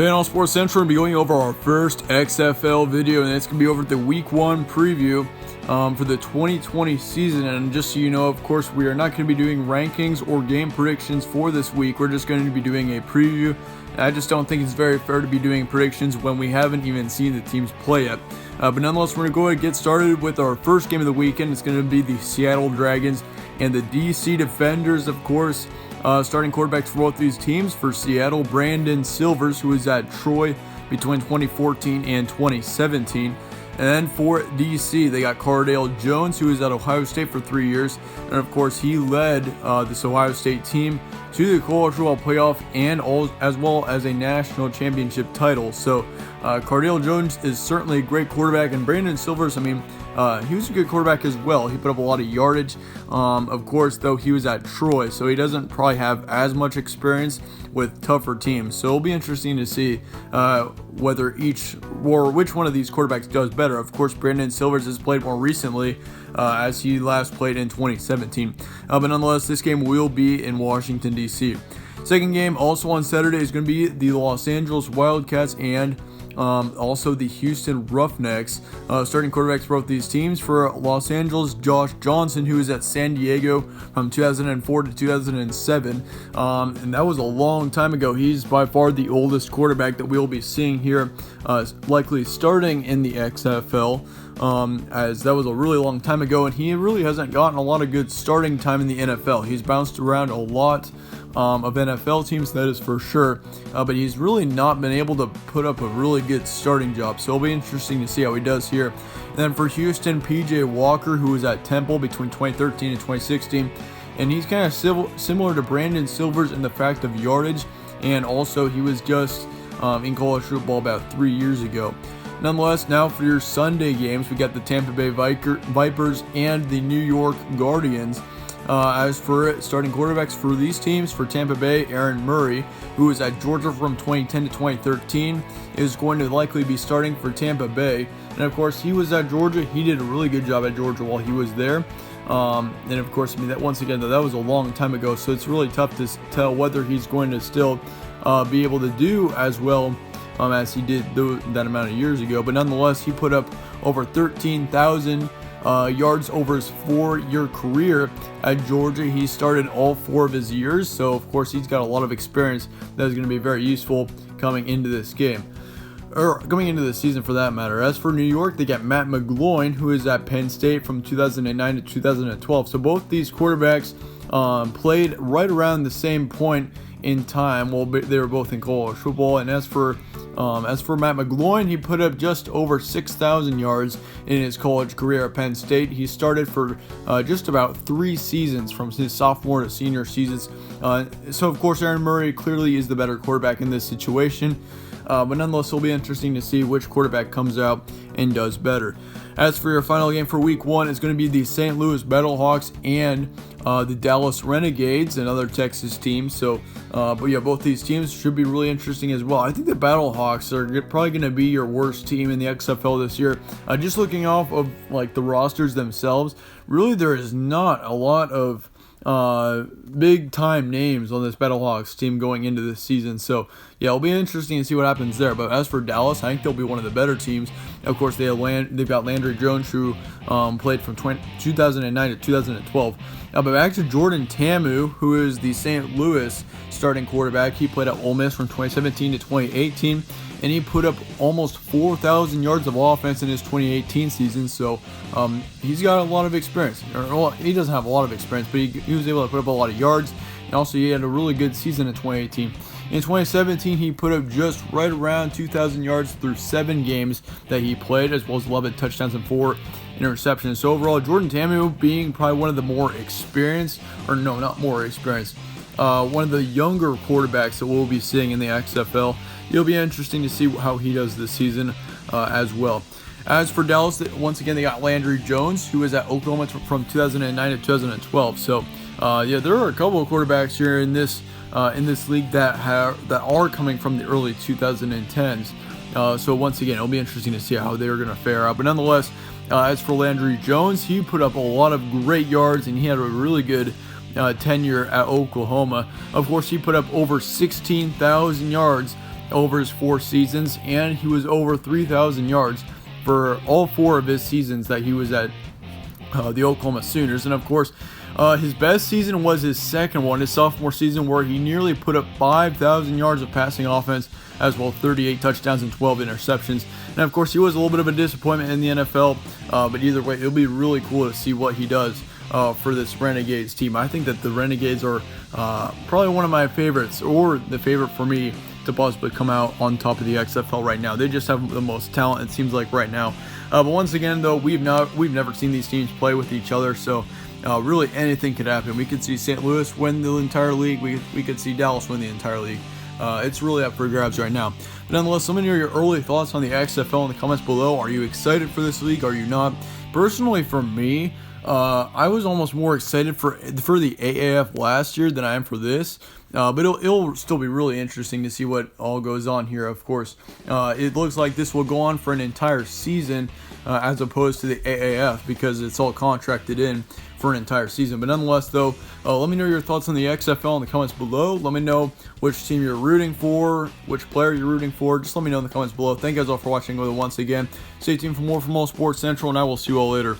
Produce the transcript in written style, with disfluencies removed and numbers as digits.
Today on Sports Central, we'll be going over our first XFL video, and it's going to be over the Week 1 preview for the 2020 season. And just so you know, of course, we are not going to be doing rankings or game predictions for this week. We're just going to be doing a preview. And I just don't think it's very fair to be doing predictions when we haven't even seen the teams play yet. But nonetheless, we're going to go ahead and get started with our first game of the weekend. It's going to be the Seattle Dragons and the DC Defenders, of course. Starting quarterbacks for both these teams. For Seattle, Brandon Silvers, who was at Troy between 2014 and 2017. And then for DC, they got Cardale Jones, who was at Ohio State for 3 years. And of course, he led this Ohio State team to the College Football Playoff and as well as a national championship title. So Cardale Jones is certainly a great quarterback, and Brandon Silvers, he was a good quarterback as well. He put up a lot of yardage. Of course, though, he was at Troy, so he doesn't probably have as much experience with tougher teams. So it'll be interesting to see whether which one of these quarterbacks does better. Of course, Brandon Silvers has played more recently, as he last played in 2017. But nonetheless, this game will be in Washington, D.C. Second game, also on Saturday, is going to be the Los Angeles Wildcats and also the Houston Roughnecks. Starting quarterbacks for both these teams. For Los Angeles, Josh Johnson, who was at San Diego from 2004 to 2007, and that was a long time ago. He's by far the oldest quarterback that we'll be seeing here, likely starting in the XFL, as that was a really long time ago, and he really hasn't gotten a lot of good starting time in the NFL. He's bounced around a lot of NFL teams, that is for sure, but he's really not been able to put up a really good starting job, so it'll be interesting to see how he does here. And then for Houston, PJ Walker, who was at Temple between 2013 and 2016, and he's kind of similar to Brandon Silvers in the fact of yardage, and also he was just in college football about 3 years ago. Nonetheless, now for your Sunday games, we got the Tampa Bay Vipers and the New York Guardians. As for starting quarterbacks for these teams, for Tampa Bay, Aaron Murray, who was at Georgia from 2010 to 2013, is going to likely be starting for Tampa Bay. And of course, he was at Georgia. He did a really good job at Georgia while he was there. And of course, that once again, though, that was a long time ago, so it's really tough to tell whether he's going to still be able to do as well as he did that amount of years ago. But nonetheless, he put up over 13,000 yards over his 4-year career at Georgia. He started all 4 of his years, so of course he's got a lot of experience that is going to be very useful coming into this game, or going into the season for that matter. As for New York, they got Matt McGloin, who is at Penn State from 2009 to 2012. So both these quarterbacks played right around the same point in time. Well, they were both in college football. And as for Matt McGloin, he put up just over 6,000 yards in his college career at Penn State. He started for just about 3 seasons, from his sophomore to senior seasons. So of course, Aaron Murray clearly is the better quarterback in this situation. But nonetheless, it'll be interesting to see which quarterback comes out and does better. As for your final game for Week 1, it's going to be the St. Louis BATTLEHAWKS and the Dallas Renegades, another Texas team. So, but yeah, both these teams should be really interesting as well. I think the BATTLEHAWKS are probably going to be your worst team in the XFL this year. Just looking off of like the rosters themselves, really there is not a lot of big time names on this BATTLEHAWKS team going into this season. So yeah, it'll be interesting to see what happens there. But as for Dallas, I think they'll be one of the better teams. Of course, they've got Landry Jones, who played from 2009 to 2012. But back to Jordan Ta'amu, who is the St. Louis starting quarterback. He played at Ole Miss from 2017 to 2018, and he put up almost 4,000 yards of offense in his 2018 season. So he's got a lot of experience. Well, he doesn't have a lot of experience, but he was able to put up a lot of yards, and also he had a really good season in 2018. In 2017, he put up just right around 2,000 yards through 7 games that he played, as well as 11 touchdowns and 4 interceptions. So overall, Jordan Ta'amu being probably one of the more experienced, or no, not more experienced, one of the younger quarterbacks that we'll be seeing in the XFL. It'll be interesting to see how he does this season as well. As for Dallas, once again, they got Landry Jones, who was at Oklahoma from 2009 to 2012. So yeah, there are a couple of quarterbacks here in this league that are coming from the early 2010s. So once again, it'll be interesting to see how they're going to fare out. But nonetheless, as for Landry Jones, he put up a lot of great yards, and he had a really good tenure at Oklahoma. Of course, he put up over 16,000 yards over his 4 seasons, and he was over 3,000 yards for all 4 of his seasons that he was at the Oklahoma Sooners. And of course, his best season was his second one, his sophomore season, where he nearly put up 5,000 yards of passing offense, as well as 38 touchdowns and 12 interceptions. And of course, he was a little bit of a disappointment in the NFL, but either way, it'll be really cool to see what he does for this Renegades team. I think that the Renegades are probably one of my favorites, or the favorite for me to possibly come out on top of the XFL right now. They just have the most talent, it seems like, right now. But once again, though, we've never seen these teams play with each other, so really anything could happen. We could see St. Louis win the entire league. We could see Dallas win the entire league. It's really up for grabs right now. But nonetheless, let me know your early thoughts on the XFL in the comments below. Are you excited for this league? Are you not? Personally, for me, I was almost more excited for the AAF last year than I am for this. But it'll still be really interesting to see what all goes on here, of course. It looks like this will go on for an entire season as opposed to the AAF, because it's all contracted in for an entire season. But nonetheless, though, let me know your thoughts on the XFL in the comments below. Let me know which team you're rooting for, which player you're rooting for. Just let me know in the comments below. Thank you guys all for watching once again. Stay tuned for more from All Sports Central, and I will see you all later.